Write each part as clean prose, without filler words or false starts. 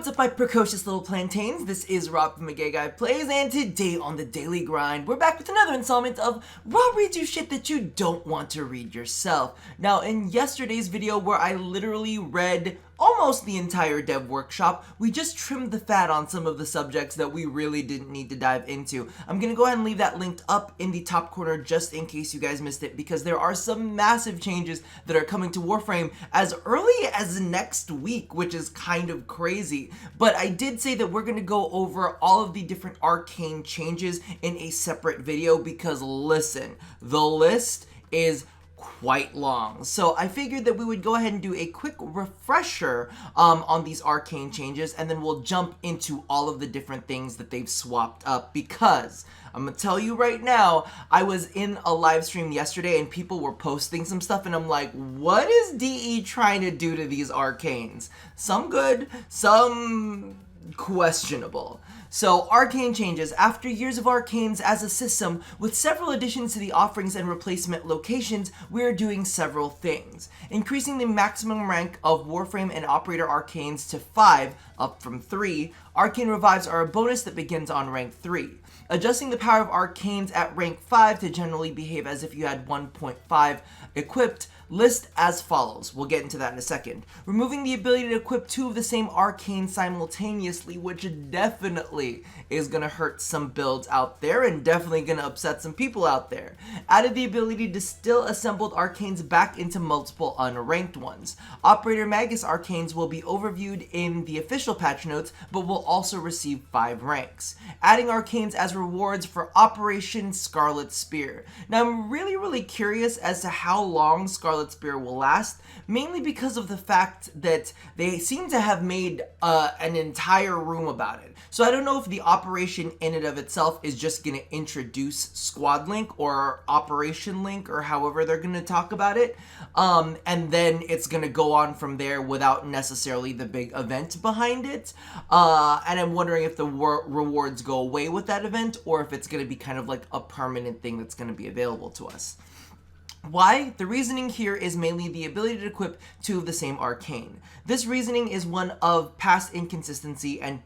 What's up, my precocious little plantains? This is Rob from The Gay Guy Plays, and today on The Daily Grind, we're back with another installment of Rob reads you shit that you don't want to read yourself. Now, in yesterday's video where I literally read almost the entire dev workshop, we just trimmed the fat on some of the subjects that we really didn't need to dive into. I'm gonna go ahead and leave that linked up in the top corner just in case you guys missed it, because there are some massive changes that are coming to Warframe as early as next week, which is kind of crazy. But I did say that we're gonna go over all of the different arcane changes in a separate video because listen, the list is quite long. So I figured that we would go ahead and do a quick refresher on these arcane changes, and then we'll jump into all of the different things that they've swapped up, because I'm gonna tell you right now, I was in a live stream yesterday and people were posting some stuff and I'm like, what is DE trying to do to these arcanes? Some good, some questionable. So, Arcane Changes. After years of Arcanes as a system, with several additions to the offerings and replacement locations, we're doing several things. Increasing the maximum rank of Warframe and Operator Arcanes to 5, up from 3. Arcane Revives are a bonus that begins on rank 3. Adjusting the power of Arcanes at rank 5 to generally behave as if you had 1.5 equipped. List as follows. We'll get into that in a second. Removing the ability to equip 2 of the same arcane simultaneously, which definitely is going to hurt some builds out there and definitely going to upset some people out there. Added the ability to distill assembled arcanes back into multiple unranked ones. Operator Magus arcanes will be overviewed in the official patch notes, but will also receive 5 ranks. Adding arcanes as rewards for Operation Scarlet Spear. Now I'm really curious as to how long Scarlet Spear will last, mainly because of the fact that they seem to have made an entire room about it. So I don't know if the operation in and of itself is just going to introduce Squad Link or Operation Link or however they're going to talk about it, and then it's going to go on from there without necessarily the big event behind it, and I'm wondering if the rewards go away with that event or if it's going to be kind of like a permanent thing that's going to be available to us. Why? The reasoning here is mainly the ability to equip 2 of the same arcane. This reasoning is one of past inconsistency and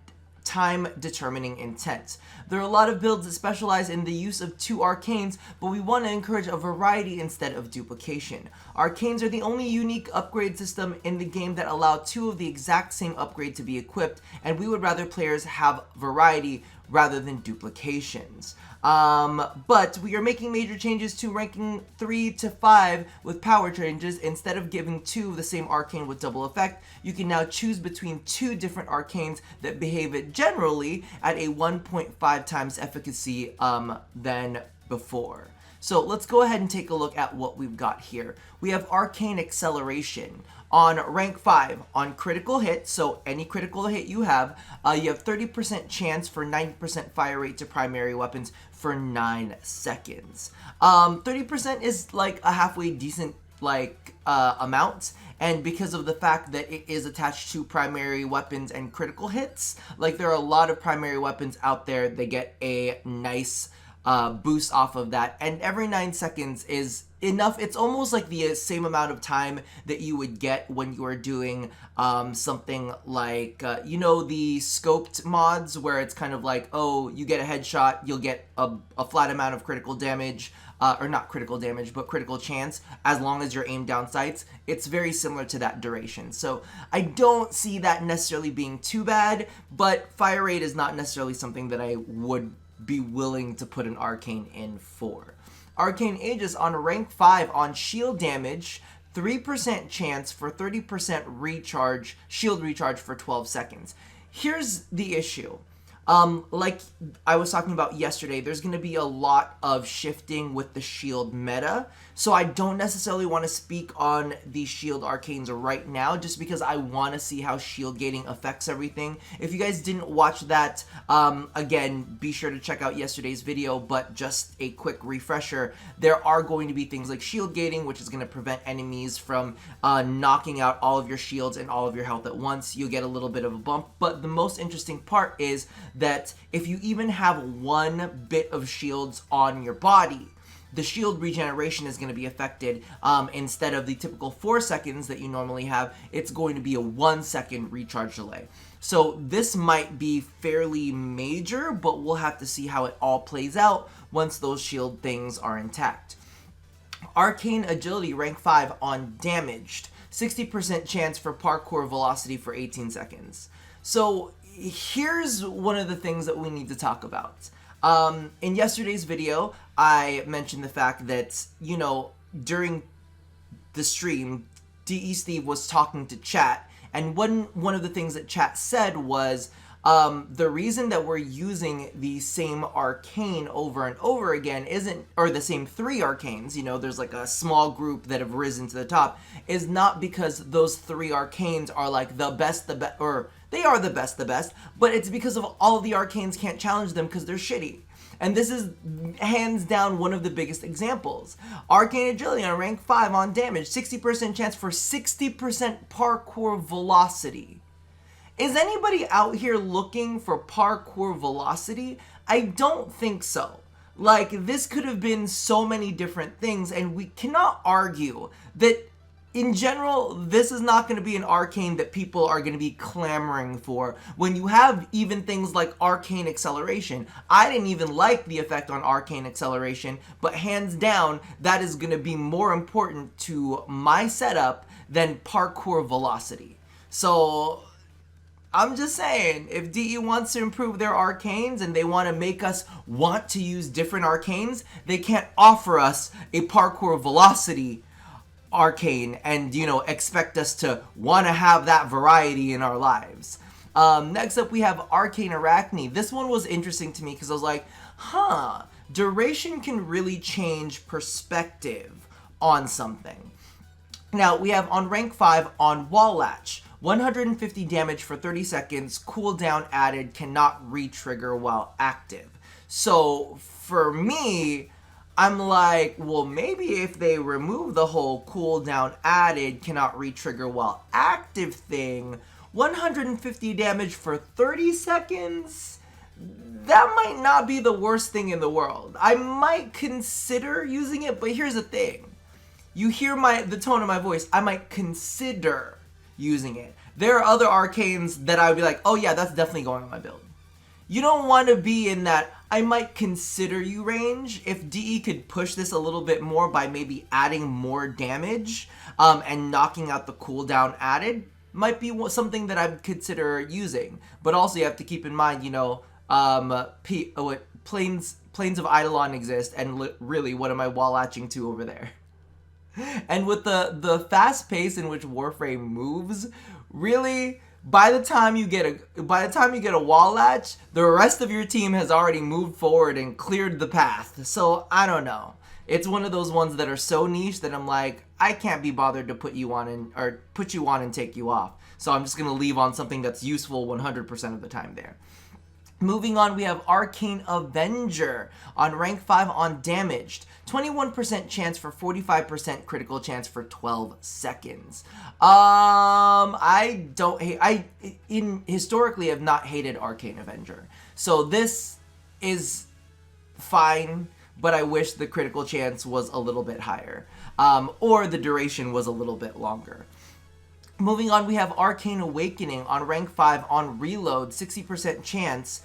time determining intent. There are a lot of builds that specialize in the use of 2 arcanes, but we want to encourage a variety instead of duplication. Arcanes are the only unique upgrade system in the game that allow 2 of the exact same upgrade to be equipped, and we would rather players have variety rather than duplications. But we are making major changes to ranking 3 to 5 with power changes. Instead of giving 2 of the same arcane with double effect, you can now choose between 2 different arcanes that behave generally at a 1.5 times efficacy than before. So let's go ahead and take a look at what we've got here. We have Arcane Acceleration. On rank 5, on critical hit, so any critical hit you have 30% chance for 90% fire rate to primary weapons for 9 seconds. 30% is like a halfway decent amount, and because of the fact that it is attached to primary weapons and critical hits, like there are a lot of primary weapons out there that get a nice boost off of that, and every 9 seconds is enough. It's almost like the same amount of time that you would get when you are doing something like you know, the scoped mods where it's kind of like, oh, you get a headshot, you'll get a flat amount of critical damage, or not critical damage, but critical chance, as long as you're aimed down sights. It's very similar to that duration. So I don't see that necessarily being too bad, but fire rate is not necessarily something that I would be willing to put an arcane in for. Arcane Aegis on rank 5 on shield damage, 3% chance for 30% recharge, shield recharge for 12 seconds. Here's the issue. Like I was talking about yesterday, there's going to be a lot of shifting with the shield meta, so I don't necessarily want to speak on the shield arcanes right now, just because I want to see how shield gating affects everything. If you guys didn't watch that, again, be sure to check out yesterday's video, but just a quick refresher, there are going to be things like shield gating, which is going to prevent enemies from knocking out all of your shields and all of your health at once. You'll get a little bit of a bump, but the most interesting part is that if you even have 1 bit of shields on your body, the shield regeneration is going to be affected. Instead of the typical 4 seconds that you normally have, it's going to be a 1 second recharge delay. So this might be fairly major, but we'll have to see how it all plays out once those shield things are intact. Arcane Agility rank 5 on damaged. 60% chance for parkour velocity for 18 seconds. So here's one of the things that we need to talk about. In yesterday's video, I mentioned the fact that, you know, during the stream, DE Steve was talking to chat, and one of the things that chat said was, the reason that we're using the same arcane over and over again or the same 3 arcanes, you know, there's like a small group that have risen to the top, is not because those 3 arcanes are like the best, or they are the best, but it's because of all of the arcanes can't challenge them because they're shitty. And this is hands down one of the biggest examples. Arcane Agility on rank 5 on damage, 60% chance for 60% parkour velocity. Is anybody out here looking for parkour velocity? I don't think so. Like, this could have been so many different things, and we cannot argue that in general, this is not going to be an arcane that people are going to be clamoring for. When you have even things like Arcane Acceleration, I didn't even like the effect on Arcane Acceleration, but hands down, that is going to be more important to my setup than parkour velocity. So I'm just saying, if DE wants to improve their arcanes and they want to make us want to use different arcanes, they can't offer us a parkour velocity arcane and, you know, expect us to want to have that variety in our lives. Next up, we have Arcane Arachne. This one was interesting to me because I was like, duration can really change perspective on something. Now, we have on rank 5 on Wall Latch. 150 damage for 30 seconds, cooldown added, cannot re-trigger while active. So, for me, I'm like, well, maybe if they remove the whole cooldown added, cannot re-trigger while active thing, 150 damage for 30 seconds? That might not be the worst thing in the world. I might consider using it, but here's the thing. You hear the tone of my voice. I might consider using it. There are other arcanes that I would be like, oh yeah, that's definitely going on my build. You don't want to be in that I might consider you range. If DE could push this a little bit more by maybe adding more damage and knocking out the cooldown added, might be something that I would consider using. But also you have to keep in mind, you know, Planes of Eidolon exist, and really, what am I wall latching to over there? And with the fast pace in which Warframe moves, really, by the time you get a wall latch, the rest of your team has already moved forward and cleared the path. So I don't know. It's one of those ones that are so niche that I'm like, I can't be bothered to put you on and take you off. So I'm just gonna leave on something that's useful 100% of the time there. Moving on, we have Arcane Avenger on rank 5 on damaged. 21% chance for 45% critical chance for 12 seconds. Historically have not hated Arcane Avenger. So this is fine, but I wish the critical chance was a little bit higher. Or the duration was a little bit longer. Moving on, we have Arcane Awakening on rank 5 on reload, 60% chance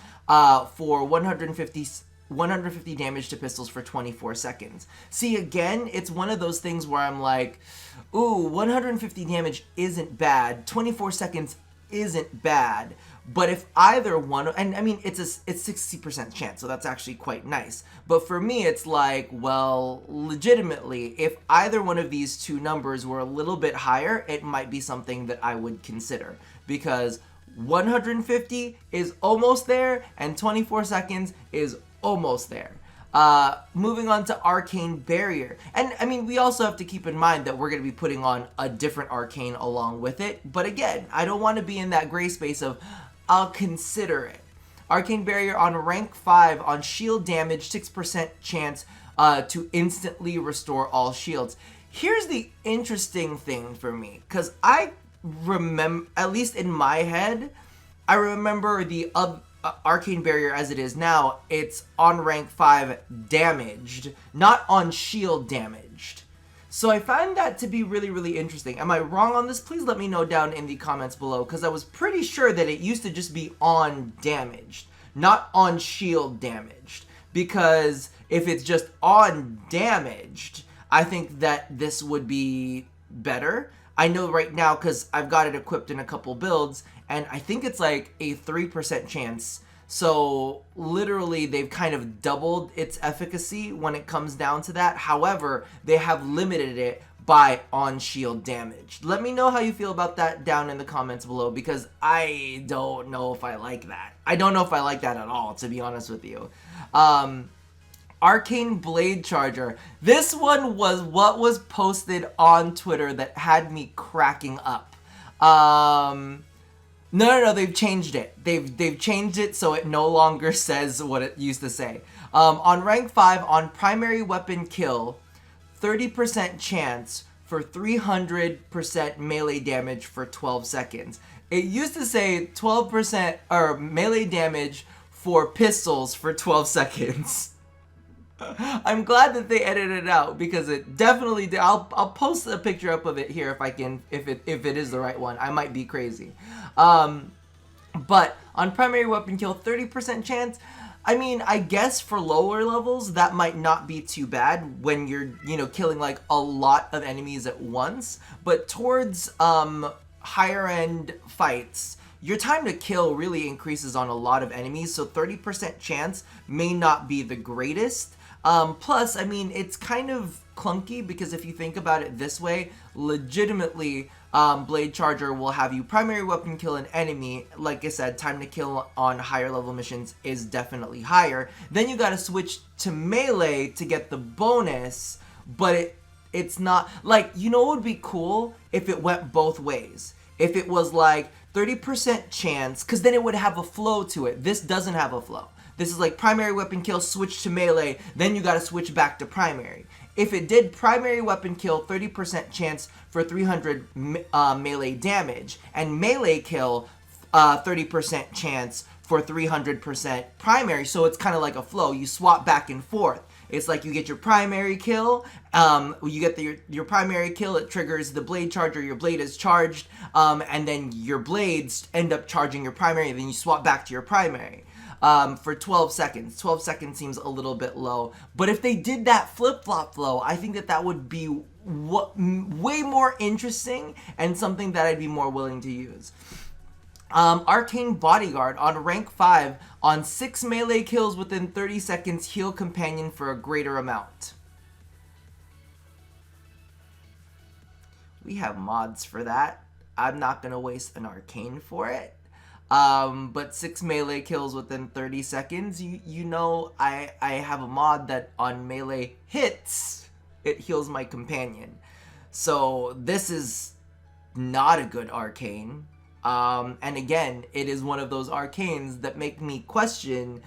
for 150 damage to pistols for 24 seconds. See, again, it's one of those things where I'm like, ooh, 150 damage isn't bad, 24 seconds isn't bad, but if either one, and I mean, it's 60% chance, so that's actually quite nice. But for me, it's like, well, legitimately, if either one of these two numbers were a little bit higher, it might be something that I would consider, because 150 is almost there, and 24 seconds is almost there. Moving on to Arcane Barrier. And I mean, we also have to keep in mind that we're going to be putting on a different arcane along with it. But again, I don't want to be in that gray space of, I'll consider it. Arcane Barrier on rank 5 on shield damage, 6% chance to instantly restore all shields. Here's the interesting thing for me, because I remember, at least in my head, I remember Arcane Barrier as it is now, it's on rank 5 damaged, not on shield damaged. So I find that to be really, really interesting. Am I wrong on this? Please let me know down in the comments below, because I was pretty sure that it used to just be on damaged, not on shield damaged. Because if it's just on damaged, I think that this would be better. I know right now because I've got it equipped in a couple builds, and I think it's like a 3% chance. So literally they've kind of doubled its efficacy when it comes down to that. However, they have limited it by on shield damage. Let me know how you feel about that down in the comments below, because I don't know if I like that. I don't know if I like that at all, to be honest with you. Arcane Blade Charger. This one was what was posted on Twitter that had me cracking up. No, they've changed it. They've changed it so it no longer says what it used to say. On rank 5, on primary weapon kill, 30% chance for 300% melee damage for 12 seconds. It used to say 12% or melee damage for pistols for 12 seconds. I'm glad that they edited it out, because it definitely did. I'll post a picture up of it here if I can, if it is the right one. I might be crazy. But on primary weapon kill, 30% chance. I mean, I guess for lower levels that might not be too bad when you're, killing like a lot of enemies at once. But towards higher end fights, your time to kill really increases on a lot of enemies, so 30% chance may not be the greatest. Plus, I mean, it's kind of clunky, because if you think about it this way, legitimately, Blade Charger will have you primary weapon kill an enemy. Like I said, time to kill on higher level missions is definitely higher. Then you gotta switch to melee to get the bonus, but it's not, like, what would be cool if it went both ways? If it was like 30% chance, because then it would have a flow to it. This doesn't have a flow. This is like primary weapon kill, switch to melee, then you gotta switch back to primary. If it did primary weapon kill, 30% chance for 300 melee damage, and melee kill, 30% chance for 300% primary, so it's kind of like a flow. You swap back and forth. It's like you get your primary kill, you get your primary kill, it triggers the blade charger, your blade is charged, and then your blades end up charging your primary, and then you swap back to your primary. For 12 seconds. 12 seconds seems a little bit low. But if they did that flip-flop flow, I think that would be way more interesting and something that I'd be more willing to use. Arcane Bodyguard. On rank 5, on 6 melee kills within 30 seconds, heal companion for a greater amount. We have mods for that. I'm not going to waste an arcane for it. But 6 melee kills within 30 seconds, I have a mod that on melee hits, it heals my companion. So this is not a good arcane. And again, it is one of those arcanes that make me question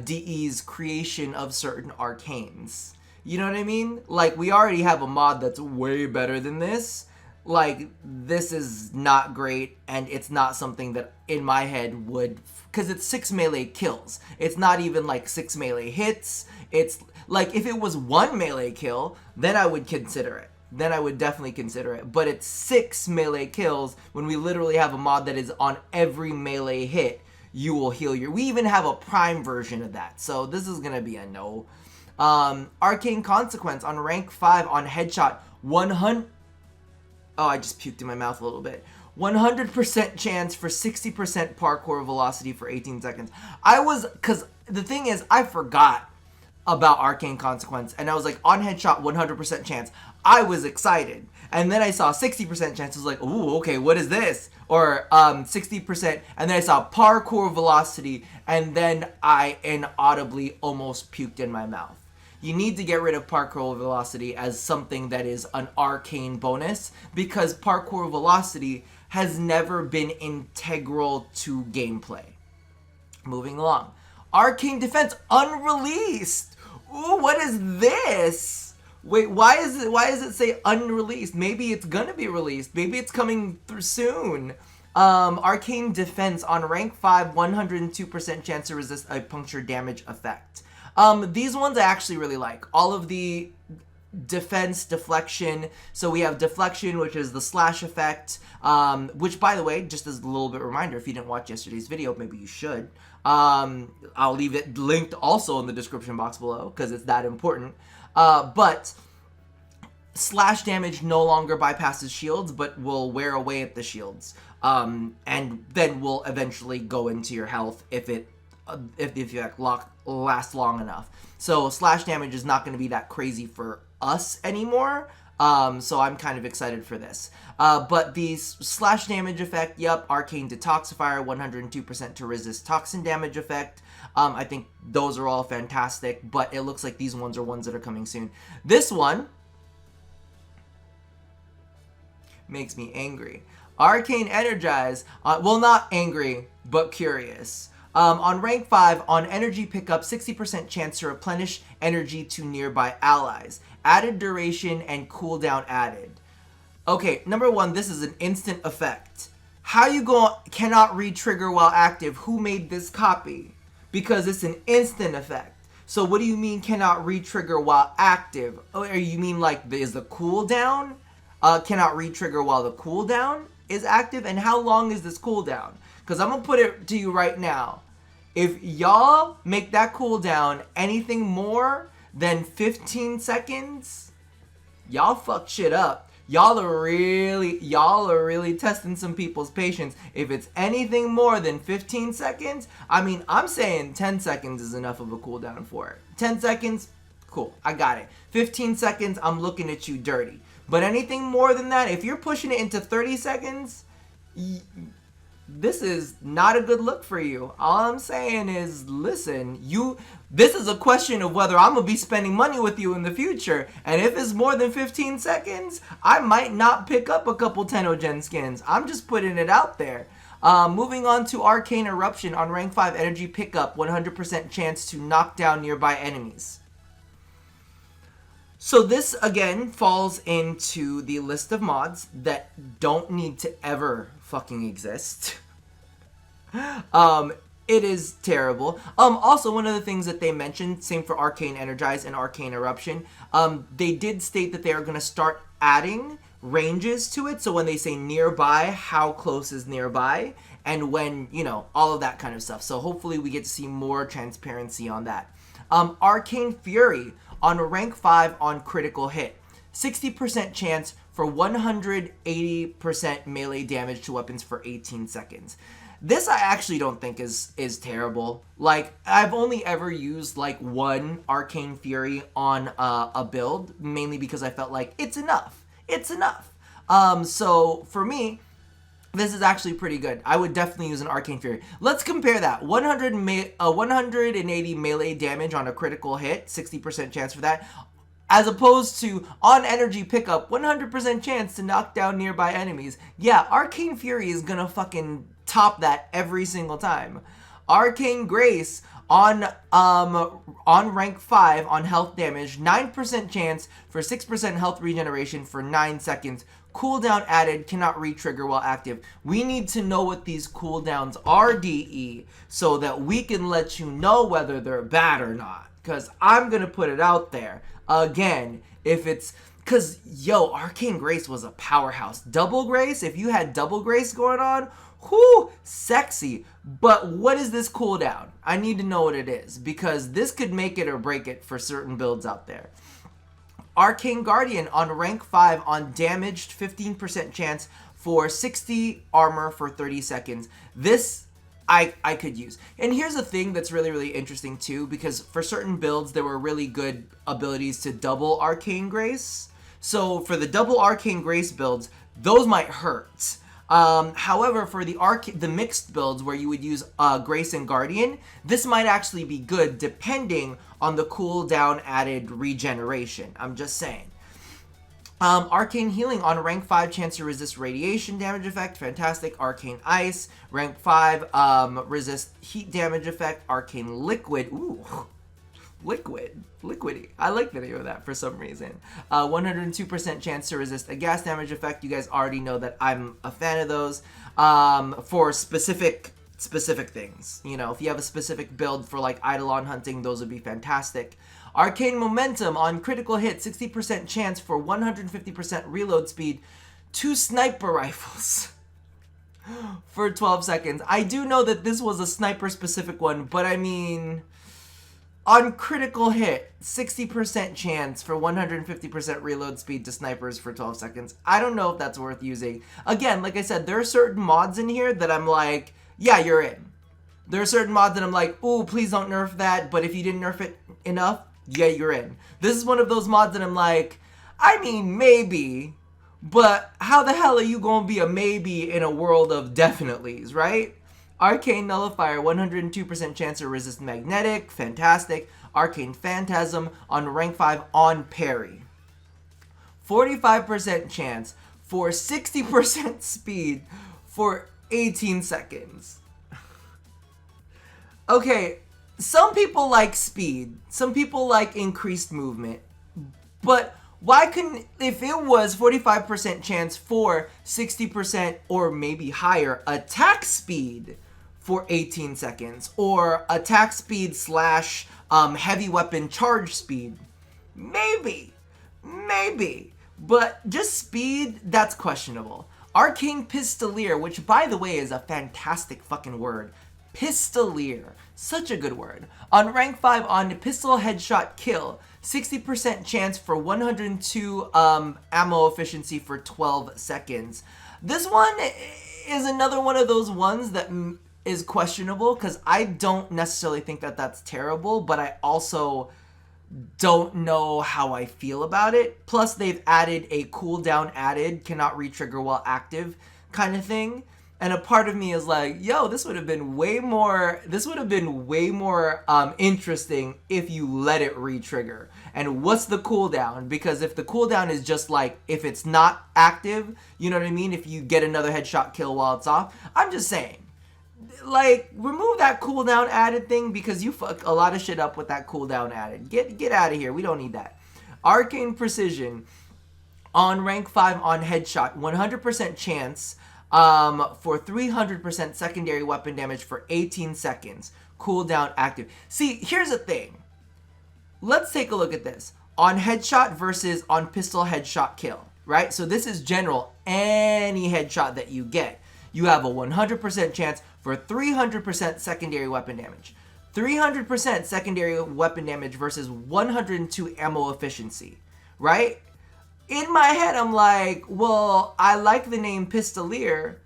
DE's creation of certain arcanes. You know what I mean? Like, we already have a mod that's way better than this. Like, this is not great, and it's not something that in my head would, because it's 6 melee kills. It's not even like 6 melee hits. It's like, if it was 1 melee kill, then I would consider it. Then I would definitely consider it. But it's 6 melee kills when we literally have a mod that is on every melee hit, you will heal we even have a prime version of that. So this is gonna be a no. Arcane Consequence on rank 5 on headshot, 100. Oh, I just puked in my mouth a little bit. 100% chance for 60% parkour velocity for 18 seconds. Because the thing is, I forgot about Arcane Consequence, and I was like, on headshot, 100% chance. I was excited. And then I saw 60% chance. I was like, ooh, okay, what is this? Or 60%, and then I saw parkour velocity, and then I inaudibly almost puked in my mouth. You need to get rid of parkour velocity as something that is an arcane bonus, because parkour velocity has never been integral to gameplay. Moving along. Arcane Defense unreleased. Ooh, what is this? Wait, why does it say unreleased? Maybe it's gonna be released. Maybe it's coming through soon. Arcane Defense on rank 5, 102% chance to resist a puncture damage effect. These ones I actually really like. All of the defense, deflection. So we have deflection, which is the slash effect, which, by the way, just as a little bit reminder, if you didn't watch yesterday's video, maybe you should. I'll leave it linked also in the description box below because it's that important. But slash damage no longer bypasses shields, but will wear away at the shields, and then will eventually go into your health if the effect lasts long enough. So slash damage is not going to be that crazy for us anymore. So I'm kind of excited for this. But the slash damage effect, yep, Arcane Detoxifier, 102% to resist toxin damage effect. I think those are all fantastic, but it looks like these ones are ones that are coming soon. This one makes me angry. Arcane Energize, well, not angry, but curious. On rank 5, on energy pickup, 60% chance to replenish energy to nearby allies. Added duration and cooldown added. Okay, number one, this is an instant effect. How you cannot re-trigger while active? Who made this copy? Because it's an instant effect. So what do you mean cannot re-trigger while active? Or you mean like is the cooldown? Cannot re-trigger while the cooldown is active? And how long is this cooldown? Because I'm going to put it to you right now. If y'all make that cooldown anything more than 15 seconds, y'all fuck shit up. Y'all are really testing some people's patience. If it's anything more than 15 seconds, I mean, I'm saying 10 seconds is enough of a cooldown for it. 10 seconds, cool, I got it. 15 seconds, I'm looking at you dirty. But anything more than that, if you're pushing it into 30 seconds, this is not a good look for you. All I'm saying is, listen, this is a question of whether I'm going to be spending money with you in the future. And if it's more than 15 seconds, I might not pick up a couple Tennogen skins. I'm just putting it out there. Moving on to Arcane Eruption on rank 5 energy pickup, 100% chance to knock down nearby enemies. So this, again, falls into the list of mods that don't need to ever fucking exist. It is terrible. Also, one of the things that they mentioned, same for Arcane Energize and Arcane Eruption, they did state that they are going to start adding ranges to it. So when they say nearby, how close is nearby? And when, all of that kind of stuff. So hopefully we get to see more transparency on that. Arcane Fury on rank 5 on critical hit. 60% chance for 180% melee damage to weapons for 18 seconds. This I actually don't think is terrible. Like, I've only ever used like one Arcane Fury on a build, mainly because I felt like it's enough. It's enough. So for me, this is actually pretty good. I would definitely use an Arcane Fury. Let's compare that. 180 melee damage on a critical hit, 60% chance for that, as opposed to on energy pickup, 100% chance to knock down nearby enemies. Yeah, Arcane Fury is gonna fucking top that every single time. Arcane Grace on rank 5 on health damage, 9% chance for 6% health regeneration for 9 seconds. Cooldown added, cannot re-trigger while active. We need to know what these cooldowns are, DE, so that we can let you know whether they're bad or not. Because I'm going to put it out there. Again, if it's... Because, Arcane Grace was a powerhouse. Double Grace, if you had Double Grace going on, whoo, sexy. But what is this cooldown? I need to know what it is. Because this could make it or break it for certain builds out there. Arcane Guardian on rank 5 on damaged, 15% chance for 60 armor for 30 seconds. This I could use. And here's the thing that's really, really interesting too, because for certain builds there were really good abilities to double Arcane Grace. So for the double Arcane Grace builds, those might hurt. However, for the mixed builds where you would use Grace and Guardian, this might actually be good depending on the cooldown added regeneration. I'm just saying. Arcane Healing on rank 5, chance to resist radiation damage effect. Fantastic. Arcane Ice, rank 5, resist heat damage effect. Arcane Liquid. Ooh. Liquidy. I like the name of that for some reason. 102% chance to resist a gas damage effect. You guys already know that I'm a fan of those. For specific things. You know, if you have a specific build for like Eidolon hunting, those would be fantastic. Arcane Momentum on critical hit, 60% chance for 150% reload speed. 2 sniper rifles for 12 seconds. I do know that this was a sniper specific one, but I mean, on critical hit, 60% chance for 150% reload speed to snipers for 12 seconds. I don't know if that's worth using. Again, like I said, there are certain mods in here that I'm like, yeah, you're in. There are certain mods that I'm like, ooh, please don't nerf that, but if you didn't nerf it enough, yeah, you're in. This is one of those mods that I'm like, I mean, maybe, but how the hell are you gonna be a maybe in a world of definitelys, right? Arcane Nullifier, 102% chance to resist magnetic, fantastic. Arcane Phantasm on rank 5 on parry. 45% chance for 60% speed for 18 seconds. Okay, some people like speed, some people like increased movement, but why couldn't, if it was 45% chance for 60% or maybe higher attack speed for 18 seconds, or attack speed slash heavy weapon charge speed, maybe, but just speed, that's questionable. Arcane Pistoleer, which by the way is a fantastic fucking word. Pistoleer, such a good word. On rank 5 on pistol headshot kill, 60% chance for 102 ammo efficiency for 12 seconds. This one is another one of those ones that is questionable because I don't necessarily think that that's terrible, but I also don't know how I feel about it. Plus they've added a cooldown added, cannot re-trigger while active kind of thing. And a part of me is like, yo, this would have been way more interesting if you let it re-trigger. And what's the cooldown? Because if the cooldown is just like, if it's not active, you know what I mean? If you get another headshot kill while it's off, I'm just saying, like, remove that cooldown added thing because you fuck a lot of shit up with that cooldown added. Get out of here. We don't need that. Arcane Precision on rank 5 on headshot, 100% chance for 300% secondary weapon damage for 18 seconds. Cooldown active. See, here's the thing. Let's take a look at this. On headshot versus on pistol headshot kill, right? So this is general. Any headshot that you get, you have a 100% chance for 300% secondary weapon damage. 300% secondary weapon damage versus 102 ammo efficiency, right? In my head, I'm like, well, I like the name Pistoleer,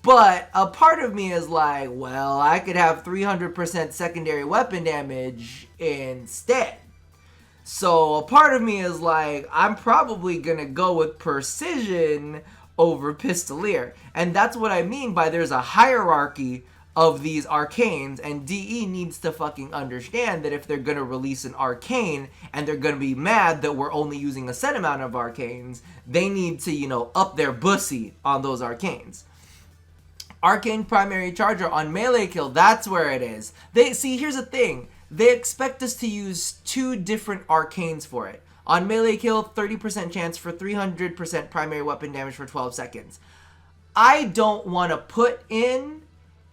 but a part of me is like, well, I could have 300% secondary weapon damage instead. So a part of me is like, I'm probably gonna go with Precision over Pistoleer. And that's what I mean by there's a hierarchy of these arcanes, and DE needs to fucking understand that if they're gonna release an arcane and they're gonna be mad that we're only using a set amount of arcanes, they need to, you know, up their bussy on those arcanes. Arcane Primary Charger on melee kill, that's where it is. See, here's the thing. They expect us to use 2 different arcanes for it. On melee kill, 30% chance for 300% primary weapon damage for 12 seconds. I don't want to put in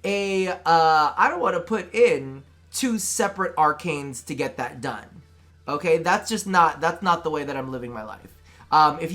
I don't want to put in 2 separate arcanes to get that done. Okay, that's not the way that I'm living my life. If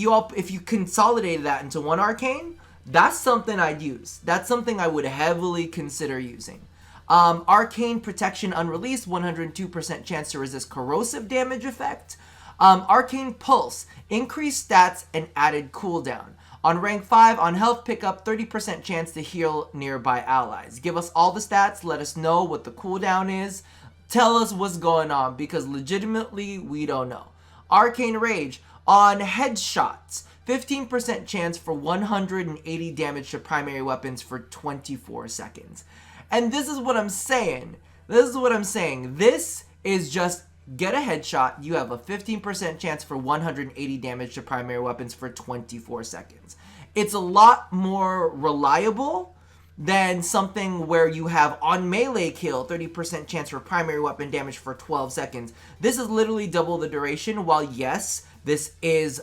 you consolidated that into 1 arcane, that's something I'd use. That's something I would heavily consider using. Arcane Protection Unreleased, 102% chance to resist corrosive damage effect. Arcane Pulse, increased stats and added cooldown. On rank 5, on health pickup, 30% chance to heal nearby allies. Give us all the stats, let us know what the cooldown is, tell us what's going on, because legitimately, we don't know. Arcane Rage, on headshots, 15% chance for 180 damage to primary weapons for 24 seconds. And this is what I'm saying. This is just get a headshot, you have a 15% chance for 180 damage to primary weapons for 24 seconds. It's a lot more reliable than something where you have on melee kill 30% chance for primary weapon damage for 12 seconds. This is literally double the duration. While yes, this is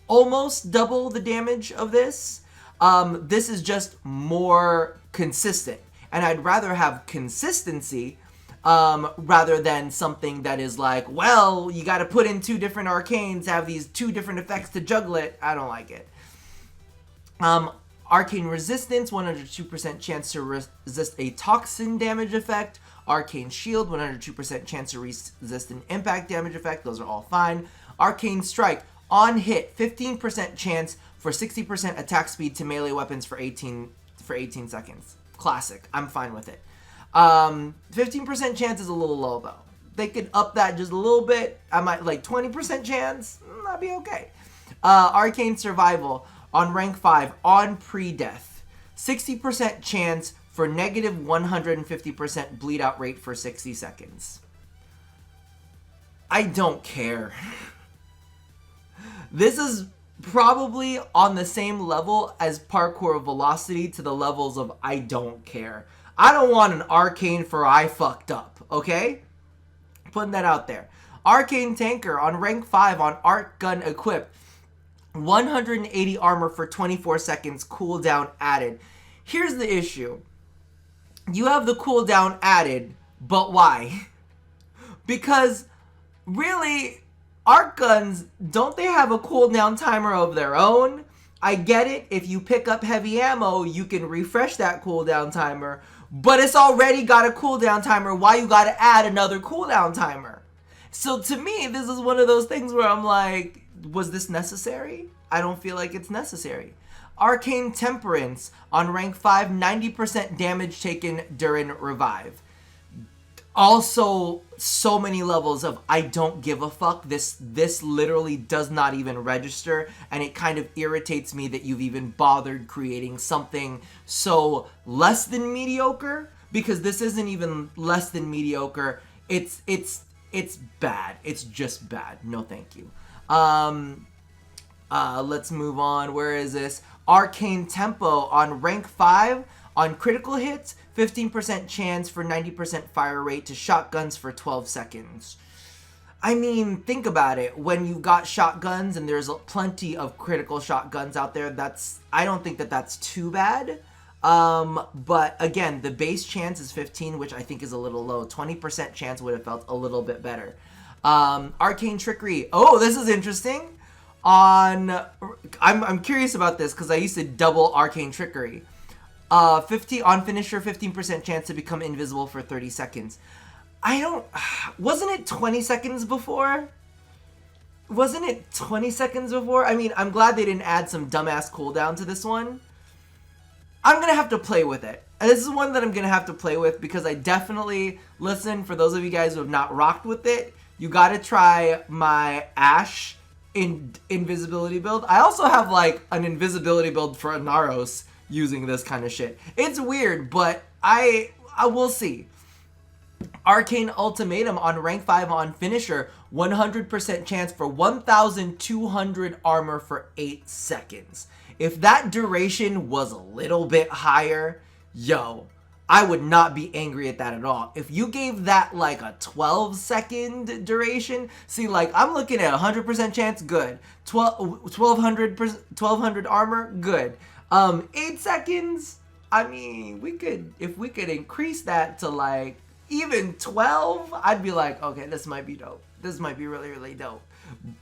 almost double the damage of this, this is just more consistent. And I'd rather have consistency rather than something that is like, well, you got to put in 2 different arcanes, have these 2 different effects to juggle it. I don't like it. Arcane Resistance, 102% chance to resist a toxin damage effect. Arcane Shield, 102% chance to resist an impact damage effect. Those are all fine. Arcane Strike, on hit, 15% chance for 60% attack speed to melee weapons for 18 seconds. Classic. I'm fine with it. 15% chance is a little low though. They could up that just a little bit. I might like 20% chance. That'd be okay. Arcane Survival on rank 5 on pre-death. 60% chance for negative 150% bleed out rate for 60 seconds. I don't care. This is probably on the same level as parkour velocity to the levels of I don't care. I don't want an arcane for I fucked up, okay? Putting that out there. Arcane Tanker on rank 5 on arc gun equipped. 180 armor for 24 seconds, cooldown added. Here's the issue. You have the cooldown added, but why? Because really, arc guns, don't they have a cooldown timer of their own? I get it. If you pick up heavy ammo, you can refresh that cooldown timer, but it's already got a cooldown timer. Why you gotta add another cooldown timer? So to me, this is one of those things where I'm like, was this necessary? I don't feel like it's necessary. Arcane Temperance on rank 5, 90% damage taken during revive. Also, so many levels of I don't give a fuck. This literally does not even register, and it kind of irritates me that you've even bothered creating something so less than mediocre, because this isn't even less than mediocre. It's bad. It's just bad. No thank you. Let's move on. Where is this? Arcane Tempo on rank 5 on critical hits, 15% chance for 90% fire rate to shotguns for 12 seconds. I mean, think about it. When you've got shotguns and there's plenty of critical shotguns out there, I don't think that that's too bad. But again, the base chance is 15, which I think is a little low. 20% chance would have felt a little bit better. Arcane Trickery. Oh, this is interesting. I'm curious about this because I used to double Arcane Trickery. 50 on finisher, 15% chance to become invisible for 30 seconds. Wasn't it 20 seconds before? Wasn't it 20 seconds before? I mean, I'm glad they didn't add some dumbass cooldown to this one. I'm gonna have to play with it. And this is one that I'm gonna have to play with because I definitely, listen, for those of you guys who have not rocked with it, you gotta try my Ashe invisibility build. I also have like an invisibility build for Naros using this kind of shit. It's weird, but I will see. Arcane Ultimatum on rank 5 on finisher, 100% chance for 1,200 armor for 8 seconds. If that duration was a little bit higher, yo, I would not be angry at that at all. If you gave that like a 12-second duration, see, like I'm looking at 100% chance, good. 1,200 armor, good. 8 seconds, I mean, if we could increase that to like even 12, I'd be like, okay, this might be dope. This might be really, really dope.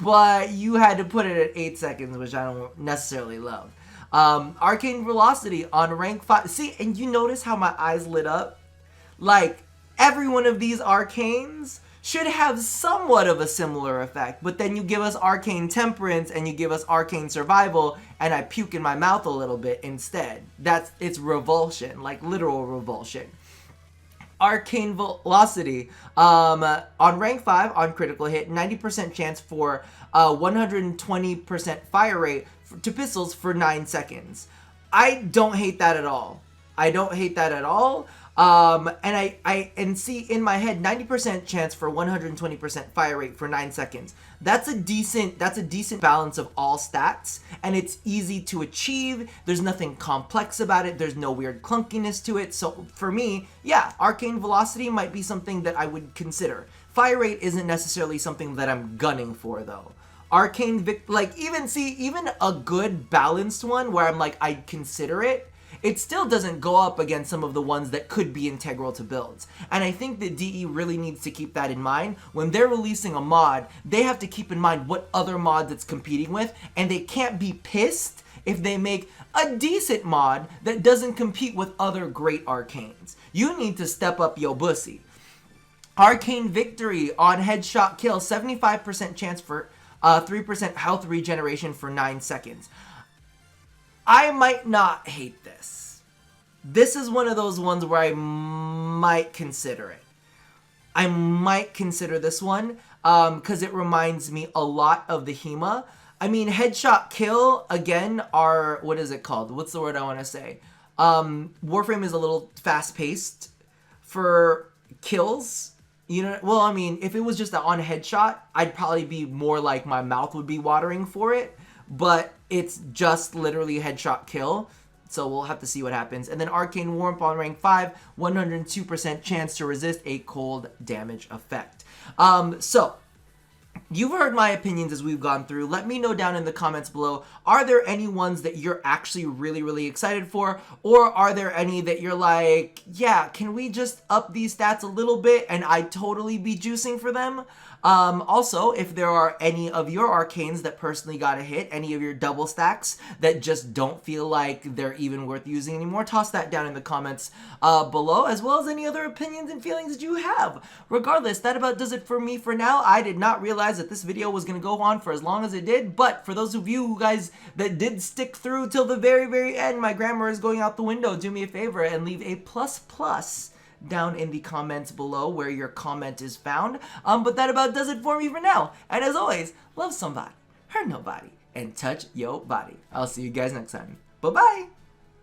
But you had to put it at 8 seconds, which I don't necessarily love. Arcane Velocity on rank 5. See, and you notice how my eyes lit up? Like, every one of these arcanes should have somewhat of a similar effect. But then you give us Arcane Temperance and you give us Arcane Survival, and I puke in my mouth a little bit instead. It's revulsion, like literal revulsion. Arcane Velocity on rank 5 on critical hit, 90% chance for 120% fire rate to pistols for 9 seconds. I don't hate that at all. I don't hate that at all. And see in my head 90% chance for 120% fire rate for 9 seconds. That's a decent balance of all stats, and it's easy to achieve. There's nothing complex about it. There's no weird clunkiness to it. So for me, yeah, arcane velocity might be something that I would consider. Fire rate isn't necessarily something that I'm gunning for though. Arcane even a good balanced one where I'm like I'd consider it, it still doesn't go up against some of the ones that could be integral to builds. And I think that DE really needs to keep that in mind. When they're releasing a mod, they have to keep in mind what other mods it's competing with, and they can't be pissed if they make a decent mod that doesn't compete with other great arcanes. You need to step up your bussy. Arcane Victory on headshot kill, 75% chance for 3% health regeneration for 9 seconds. I might not hate this. This is one of those ones where I might consider it. I might consider this one because it reminds me a lot of the HEMA. I mean, headshot kill, again, are, what is it called? What's the word I want to say? Warframe is a little fast-paced for kills. You know, well, I mean, if it was just on headshot, I'd probably be more like my mouth would be watering for it. But it's just literally headshot kill, so we'll have to see what happens. And then Arcane Warmth on rank 5, 102% chance to resist a cold damage effect. So you've heard my opinions as we've gone through. Let me know down in the comments below, are there any ones that you're actually really, really excited for? Or are there any that you're like, yeah, can we just up these stats a little bit and I'd totally be juicing for them? Also, if there are any of your arcanes that personally got a hit, any of your double stacks that just don't feel like they're even worth using anymore, toss that down in the comments below, as well as any other opinions and feelings that you have. Regardless, that about does it for me for now. I did not realize that this video was going to go on for as long as it did, but for those of you guys that did stick through till the very, very end, my grammar is going out the window. Do me a favor and leave a ++ down in the comments below where your comment is found. But that about does it for me for now. And as always, love somebody, hurt nobody, and touch your body. I'll see you guys next time. Bye-bye.